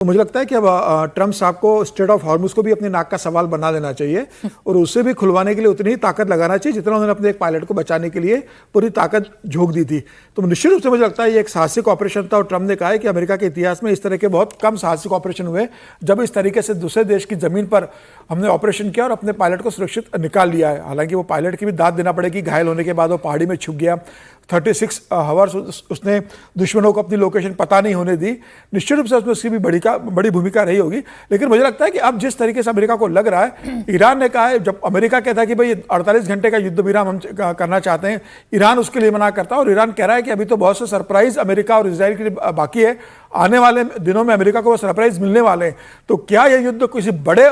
तो मुझे लगता है कि अब ट्रम्प साहब को स्ट्रेट ऑफ हॉर्मुज को भी अपनी नाक का सवाल बना लेना चाहिए और उससे भी खुलवाने के लिए उतनी ही ताकत लगाना चाहिए जितना उन्होंने अपने एक पायलट को बचाने के लिए पूरी ताकत झोंक दी थी। तो निश्चित रूप से मुझे लगता है ये एक साहसिक ऑपरेशन था और ट्रम्प ने कहा है कि अमेरिका के इतिहास में इस तरह के बहुत कम साहसिक ऑपरेशन हुए जब इस तरीके से दूसरे देश की जमीन पर हमने ऑपरेशन किया और अपने पायलट को सुरक्षित निकाल लिया है। हालांकि वो पायलट की भी दाद देना पड़ेगी, घायल होने के बाद वो पहाड़ी में छुप गया, 36 आवर्स उसने दुश्मनों को अपनी लोकेशन पता नहीं होने दी। निश्चित रूप से उसमें उसकी भी बड़ी भूमिका रही होगी। लेकिन मुझे लगता है कि अब जिस तरीके से अमेरिका को लग रहा है, ईरान ने कहा है, जब अमेरिका कहता है कि भाई 48 घंटे का युद्ध विराम हम करना चाहते हैं, ईरान उसके लिए मना करता है और ईरान कह रहा है कि अभी तो बहुत से सरप्राइज अमेरिका और इजराइल के लिए बाकी है, आने वाले दिनों में अमेरिका को वो सरप्राइज मिलने वाले हैं। तो क्या यह युद्ध किसी बड़े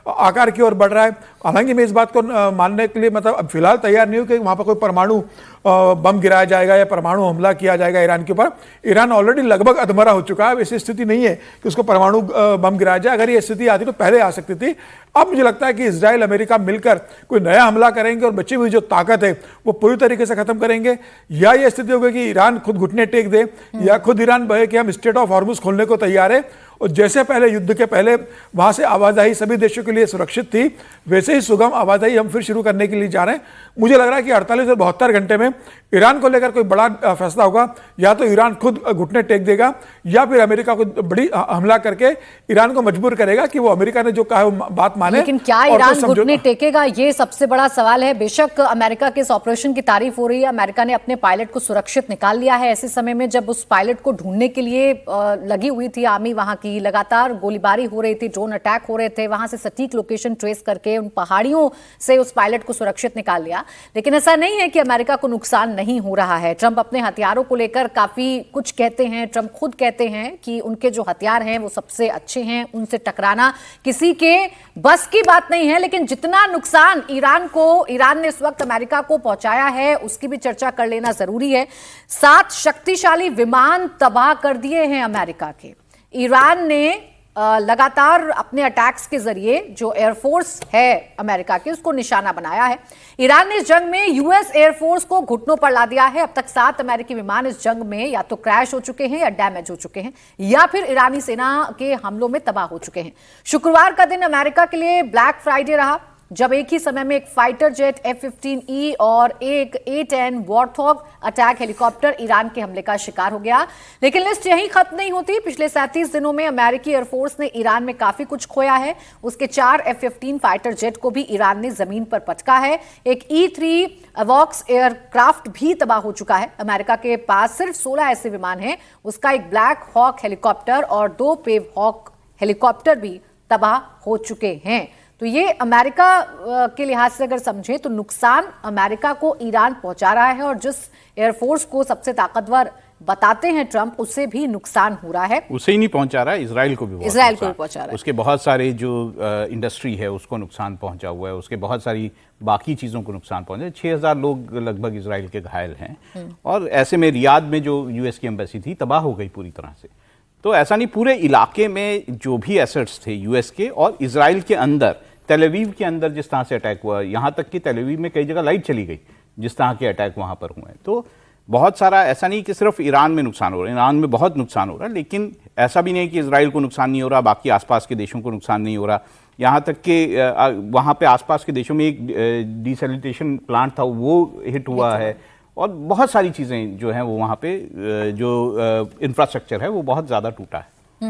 आकार की ओर बढ़ रहा है? हालांकि मैं इस बात को मानने के लिए मतलब अब फिलहाल तैयार नहीं हूं कि वहां पर कोई परमाणु बम गिराया जाएगा या परमाणु हमला किया जाएगा ईरान के ऊपर। ईरान ऑलरेडी लगभग अधमरा हो चुका है, ऐसी स्थिति नहीं है कि उसको परमाणु बम गिराया जाए। अगर ये स्थिति आती तो पहले आ सकती थी। अब मुझे लगता है कि इजराइल अमेरिका मिलकर कोई नया हमला करेंगे और बची हुई जो ताकत है वो पूरी तरीके से खत्म करेंगे, या ये स्थिति होगी कि ईरान खुद घुटने टेक दे या खुद ईरान बहे कि हम स्ट्रेट ऑफ हॉर्मुज खोलने को तैयार है और जैसे पहले युद्ध के पहले वहां से आवाजाही सभी देशों के लिए सुरक्षित थी, वैसे ही सुगम आवाजाही हम फिर शुरू करने के लिए जा रहे हैं। मुझे लग रहा है कि 48 और 72 घंटे में ईरान को लेकर कोई बड़ा फैसला होगा। या तो ईरान खुद घुटने टेक देगा या फिर अमेरिका को बड़ी हमला करके ईरान को मजबूर करेगा कि वो अमेरिका ने जो कहा वो बात माने। लेकिन क्या ईरान घुटने टेकेगा, ये सबसे बड़ा सवाल है। बेशक अमेरिका के इस ऑपरेशन की तारीफ हो रही है, अमेरिका ने अपने पायलट को सुरक्षित निकाल लिया है ऐसे समय में जब उस पायलट को ढूंढने के लिए लगी हुई थी आर्मी वहां की। लगातार गोलीबारी हो रही थी, ड्रोन अटैक हो रहे थे, वहां से सटीक लोकेशन ट्रेस करके उन पहाड़ियों से उस पायलट को सुरक्षित निकाल लिया। लेकिन ऐसा नहीं है कि अमेरिका को नुकसान नहीं हो रहा है। ट्रंप अपने हथियारों को लेकर काफी कुछ कहते हैं। ट्रंप खुद कहते हैं कि उनके जो हथियार हैं वो सबसे अच्छे हैं, उनसे टकराना किसी के बस की बात नहीं है। लेकिन जितना नुकसान ईरान ने इस वक्त अमेरिका को पहुंचाया है उसकी भी चर्चा कर लेना जरूरी है। 7 शक्तिशाली विमान तबाह कर दिए हैं अमेरिका के। ईरान ने लगातार अपने अटैक्स के जरिए जो एयरफोर्स है अमेरिका की उसको निशाना बनाया है। ईरान ने इस जंग में यूएस एयरफोर्स को घुटनों पर ला दिया है। अब तक 7 अमेरिकी विमान इस जंग में या तो क्रैश हो चुके हैं या डैमेज हो चुके हैं या फिर ईरानी सेना के हमलों में तबाह हो चुके हैं। शुक्रवार का दिन अमेरिका के लिए ब्लैक फ्राइडे रहा जब एक ही समय में एक फाइटर जेट F-15E और एक A-10 वॉरथॉग अटैक हेलीकॉप्टर ईरान के हमले का शिकार हो गया। लेकिन लिस्ट यहीं खत्म नहीं होती। पिछले 37 दिनों में अमेरिकी एयरफोर्स ने ईरान में काफी कुछ खोया है। उसके 4 F-15 फाइटर जेट को भी ईरान ने जमीन पर पटका है। एक E-3 अवॉक्स एयरक्राफ्ट भी तबाह हो चुका है। अमेरिका के पास सिर्फ 16 ऐसे विमान हैं। उसका एक ब्लैक हॉक हेलीकॉप्टर और 2 पेव हॉक हेलीकॉप्टर भी तबाह हो चुके हैं। तो ये अमेरिका के लिहाज से अगर समझें तो नुकसान अमेरिका को ईरान पहुंचा रहा है और जिस एयरफोर्स को सबसे ताकतवर बताते हैं ट्रंप, उससे भी नुकसान हो रहा है। उसे ही नहीं पहुंचा रहा है, इसराइल को भी पहुंचा रहा है। उसके बहुत सारे जो इंडस्ट्री है उसको नुकसान पहुंचा हुआ है, उसके बहुत सारी बाकी चीज़ों को नुकसान पहुंचा है। 6000 लोग लगभग इसराइल के घायल हैं और ऐसे में रियाद में जो यूएस की एम्बेसी थी तबाह हो गई पूरी तरह से। तो ऐसा नहीं, पूरे इलाके में जो भी एसेट्स थे यूएस के और इसराइल के अंदर, तेल अवीव के अंदर जिस तरह से अटैक हुआ, यहाँ तक कि तेल अवीव में कई जगह लाइट चली गई जिस तरह के अटैक वहाँ पर हुए हैं। तो बहुत सारा, ऐसा नहीं कि सिर्फ ईरान में नुकसान हो रहा है, ईरान में बहुत नुकसान हो रहा है, लेकिन ऐसा भी नहीं कि इसराइल को नुकसान नहीं हो रहा, बाकी आसपास के देशों को नुकसान नहीं हो रहा। यहाँ तक कि वहाँ पे आसपास के देशों में एक डिसैलिनेशन प्लांट था वो हिट हुआ है और बहुत सारी चीज़ें जो हैं वो वहाँ पे जो इंफ्रास्ट्रक्चर है वो बहुत ज़्यादा टूटा है।